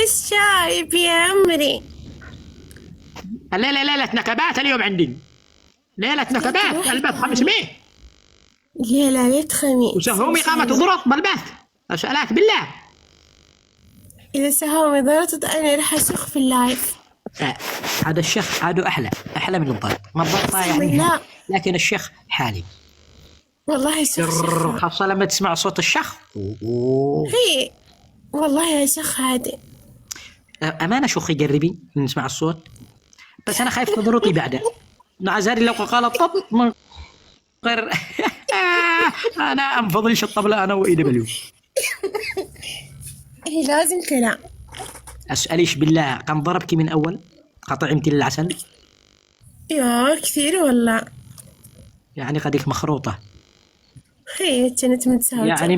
الشايب يا عمري؟ الليلة ليلة نكبات اليوم عندي، ليلة نكبات. البث 500 ليلة ليلة خميس وسهومي قامت تضرب بالبث. أسألك بالله، إذا سهومي ضربت أنا راح أشخ في اللايف. هذا الشيخ عادوا أحلى من الضرب. ما الضرب يعني لا لكن الشيخ حالي والله شخ خاصة لما تسمع صوت الشيخ. هي والله يا شيخ هادي. أمانة شوخي جربي نسمع الصوت، بس أنا خايف تضرطي بعده. نعزاري لو قال طب من غير أنا أنفضلش الطبلة أنا وإي دبليو. هي لازم كلام. أسأليش بالله كم ضربك من أول قطعمتي العسل؟ يا كثير والله. يعني قديك مخروطة. هي كانت متساوية يعني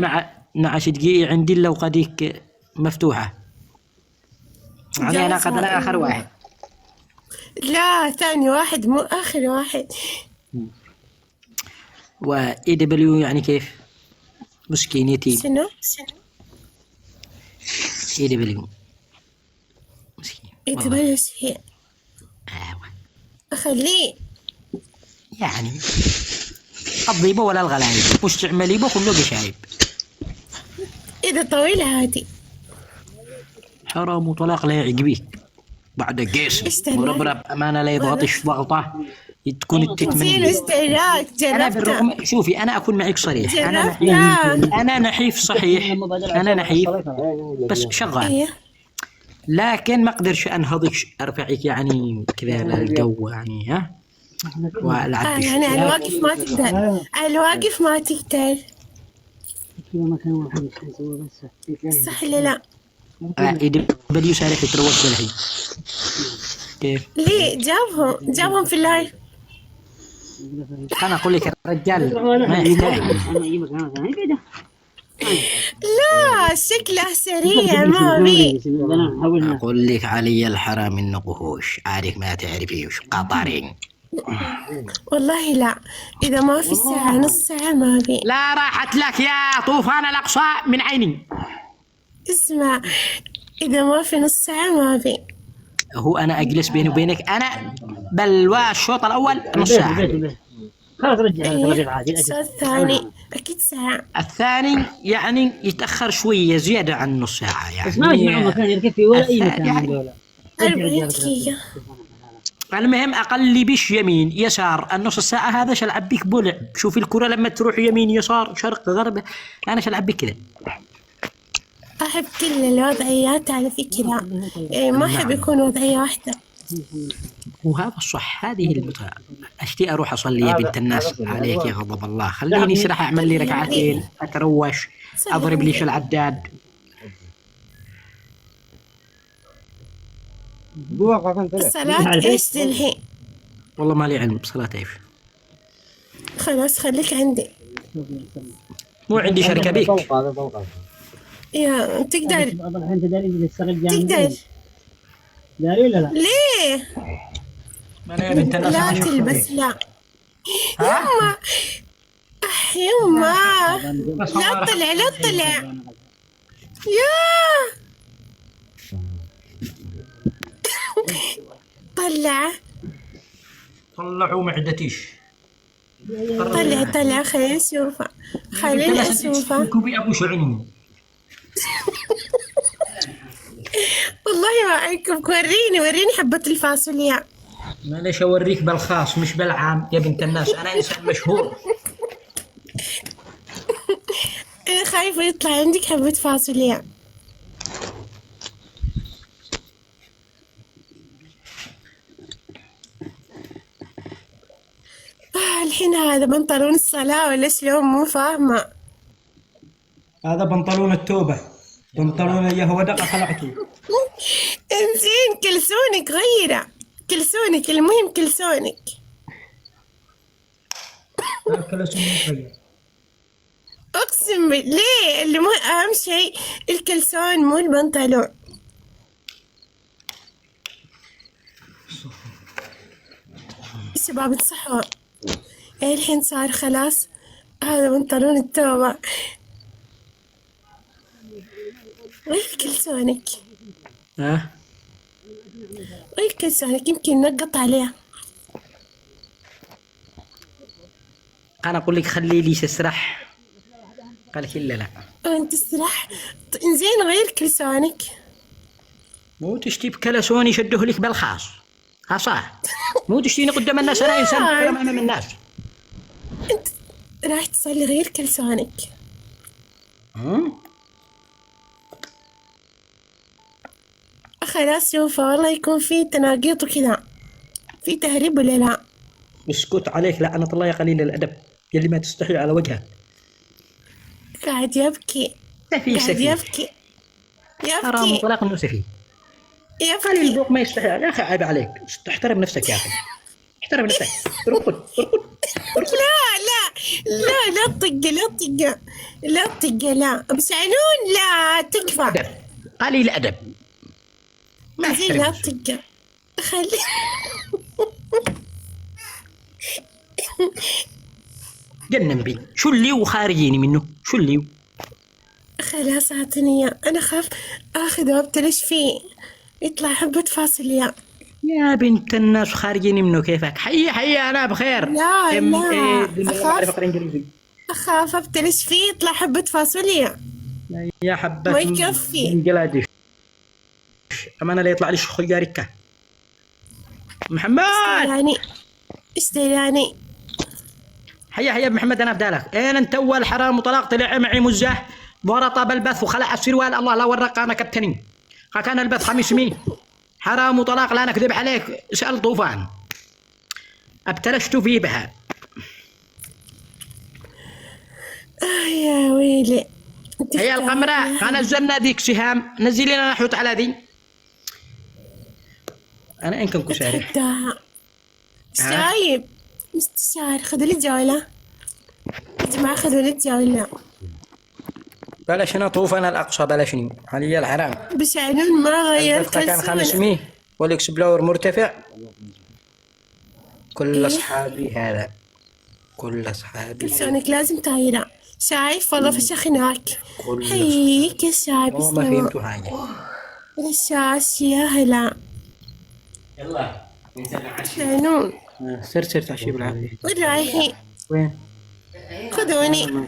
مع شدقي عندي لو قديك مفتوحة. يعني أنا قد أنا آخر واحد. لا ثاني واحد مو آخر واحد. وإي دبليو يعني كيف؟ مسكين يتيم. شنو؟ إي دبليو مسكين. إي دبليو هي. أخليه يعني الضيبة ولا الغلايب مش تعملي بو كله بشايب. إذا طويل هادي حرام وطلاق لا يعجبيك بعد قيس مربرب أمانة لا يضغطش ضغطة تكون التتمنية. أنا بالرغم شوفي أنا أكون معك صريح، أنا نحيف صحيح، أنا نحيف بس شغال، لكن ما أقدرش أنهضك أرفعك يعني كذا للجو يعني ها والعب يعني على الواقف ما تقدر، على الواقف ما تقدر. صح ولا لا؟ إي دبليو سالك تروش بالحين كيف؟ ليه جابهم في اللايف؟ أنا أقول لك الرجال ما يحتاج. لا شكله سريع ما بي. أقول لك علي الحرام النقوش عارف ما تعرفيش قطرين. والله لا إذا ما في ساعة نص ساعة ما بي. لا راحت لك يا طوفان الأقصى من عيني. اسمع إذا ما في نص ساعة ما بي. هو أنا أجلس بيني وبينك أنا بل الشوط الأول نص ساعة. خلاص رجع عادي. الشوط الثاني أكيد ساعة. الثاني يعني يتأخر شوية زيادة عن نص ساعة يعني. بس ما يجمعون مكان يركب فيه ولا أي مكان يعني من دولة. 40 دقيقة. المهم أقل بش يمين يسار النص ساعة هذا شلعب بيك بلع. شوف الكرة لما تروح يمين يسار شرق غرب أنا شلعب بيك كذا. أحب كل الوضعيات على فكرة، ما أحب يكون وضعية واحدة. وهذا الصح هذه المتعة. أشتي أروح أصلي يا بنت الناس عليك يا غضب الله. خليني سرح أعمل لي ركعتين أتروش أضرب ليش العداد. الصلاة إيش الحين؟ والله ما لي علم بصلاة إيش. خلاص خليك عندي. مو عندي شركة بيك. يا تقدر تقدر داري ولا لا؟ ليه؟ لا تلبس لا يما يما لا تطلع لا تطلع يا طلعوا معدتيش. طلع خليني اشوفه خليني اشوفه. كوبي ابو شعين. والله ما عليكم وريني حبة الفاصوليا. معلش اوريك بالخاص مش بالعام يا بنت الناس انا انسان مشهور. انا خايفة يطلع عندك حبة فاصوليا. الحين هذا بنطلون الصلاة ولا شلون مو فاهمة. هذا بنطلون التوبة، بنطلون اليهودة خلعته. انزين كلسونك غيره كلسونك المهم كلسونك. اقسم بالله اللي مو اهم شيء الكلسون مو البنطلون. الشباب تصحوا الحين صار خلاص هذا بنطلون التوبة. غير كلسونك ها غير كلسانك يمكن نقط عليها. انا اقول لك خلي لي تسرح، قال لك الا لا. انت استراح. زين غير كلسانك. مو تشتي بكلسوني شده لك بالخاص، ها صح. مو تشتيني قدام الناس، انا انسان محترم امام الناس. انت راح تصلي غير كلسانك. خلاص شوف والله يكون في تناقيط وكذا، في تهريب ولا لا؟ اسكت عليك لعنة الله يا قليل الادب، يلي ما تستحي على وجهك. قاعد يبكي. سفي قاعد سفي يبكي. حرام يبكي طلاق انه سفي. قليل يبكي. الذوق ما يستحي يا اخي، عيب عليك، احترم نفسك يا اخي، احترم نفسك. ارقد ارقد. لا طقة لا طقة لا طقة لا بس عنون لا تكفى. أدب. قليل ادب ما زين لا احترم. طقة خلي. جنن بي شو اللي وخارجيني منه، شو اللي خلاص اعطني اياه، انا خاف اخذه ابتلش فيه يطلع حبة فاصوليا. يا بنت الناس خارجيني منه كيفك. حي انا بخير. لا اعرف اقرا انجليزي. اخاف ابتلش فيه يطلع حبة فاصوليا يا حبة ما يكفي. بنجلاديش امانه لا يطلع لي خياركه. محمد يعني ايش يعني؟ حيا محمد، انا بدالك اين انت؟ اول حرام وطلاق طلع معي مزه ورطب بالبث وخلع السروال. الله لا ورق انا كابتني كان البث خميس مين حرام وطلاق، لا نكذب عليك. اسال طوفان ابتلشت فيه بها. يا ويلي. هي القمراء نزلنا ديك سهام، نزلي لنا نحوت على ذي. انا ان كنت شارح شايب مستشار. خذوا لي جولة يا جماعة، خذوا لي جولة. بلاش انا طوفان الاقصى بلاشني علي الحرام. بس عنون ما غير كان 500 والاكسبلور مرتفع. كل اصحابي هذا كل اصحابي كلسونك لازم تغيره. شايف والله فشخ هناك. هيك يا شايب والله ما فهمتوا حاجة. رشاش يا هلا. يلا عنون سر تعشي بالعافية. وين رايحين؟ وين؟ خذوني.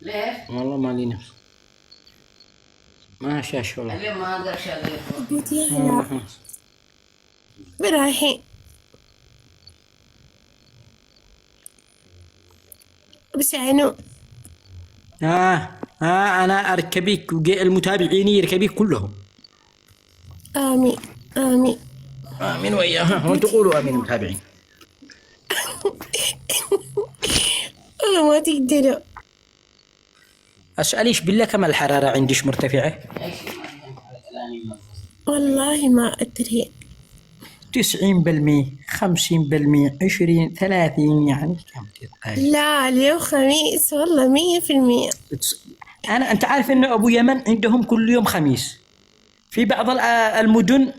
ليه؟ والله ما لي نفس. ما شاش والله. اليوم ما اقدر اشغل. بيت يا هلا. وين رايحين؟ بس عنون. انا اركبيك المتابعين يركبيك كلهم. امين امين امين وياها، وانتم قولوا امين المتابعين. والله ما تقدروا. اساليش بالله كم الحراره عندش مرتفعه؟ والله ما ادري. 90%، 50%، 20، 30 يعني كم تتقال؟ لا اليوم خميس والله 100%. انت عارف ان ابو يمن عندهم كل يوم خميس. في بعض المدن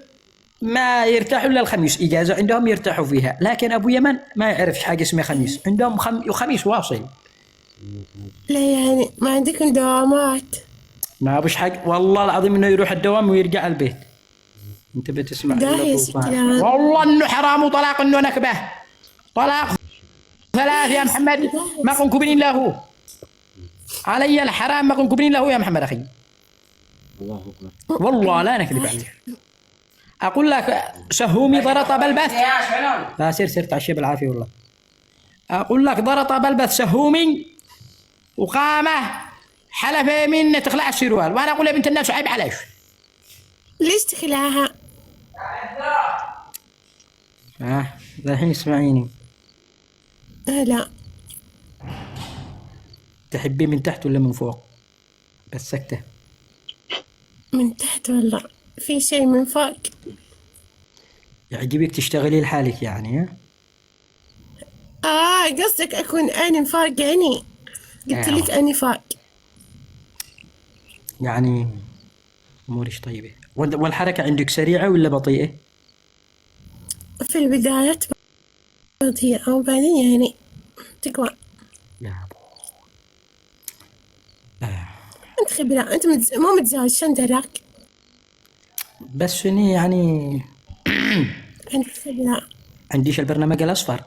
ما يرتاحوا الا الخميس، اجازه عندهم يرتاحوا فيها، لكن ابو يمن ما يعرفش حاجه اسمها خميس، عندهم خميس واصل. لا يعني ما عندكم دوامات؟ ما بش حق والله العظيم انه يروح الدوام ويرجع البيت. انت بتسمع والله انه حرام وطلاق انه نكبه. طلاق 3 يا محمد، ما قنكبين الا هو. علي الحرام ما قنكبين الا هو يا محمد اخي. والله لا نكذب عليك. اقول لك سهومي ضرط بالبث. لا سير تعشي بالعافيه والله. اقول لك ضرط بالبث سهومي وقامه حلف يمين تخلع السروال، وانا اقول يا بنت الناس عيب عليش. ليش تخلعها؟ الحين اسمعيني. لا تحبيه من تحت ولا من فوق؟ بس سكته. من تحت والله. في شيء من فوق؟ يعجبك تشتغلي لحالك يعني؟ قصدك اكون اني فوق يعني؟ قلت لك اني فوق يعني. امورش طيبه. والحركه عندك سريعه ولا بطيئه؟ في البدايات بطيئة وبعدين يعني تقوى. يا ابو انت خبرة، انت مو متزوج، شن دراك؟ بس إني يعني عندك خبرة. عنديش البرنامج الأصفر.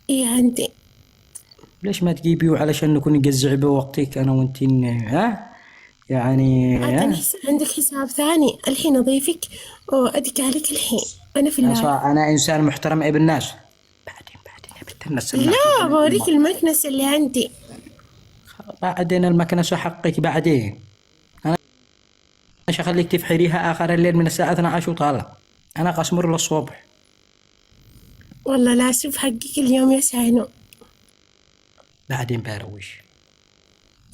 إيه عندي. ليش ما تجيبيه علشان نكون نجزع بوقتك أنا وأنتين، ها يعني عاد ها. عندك حساب ثاني الحين أضيفك وأدق عليك الحين أنا في اللايف. أنا إنسان محترم ابن الناس. بعدين يا بنت الناس سمعتي لا بوريك المكنسة اللي عندي. بعدين المكنسة حقك بعدين. أنا مش هخليك تفحريها آخر الليل من الساعة 12 وطالع. أنا قسمر للصبح. والله لا أشوف حقك اليوم يا شاهنو. بعدين بروش.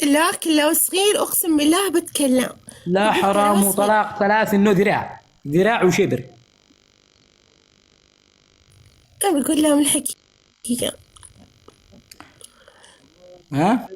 لكن لو صغير أقسم بالله بتكلم. لا حرام وطلاق ثلاث إنه ذراع وشبر. أنا بقول لهم الحقيقة. ها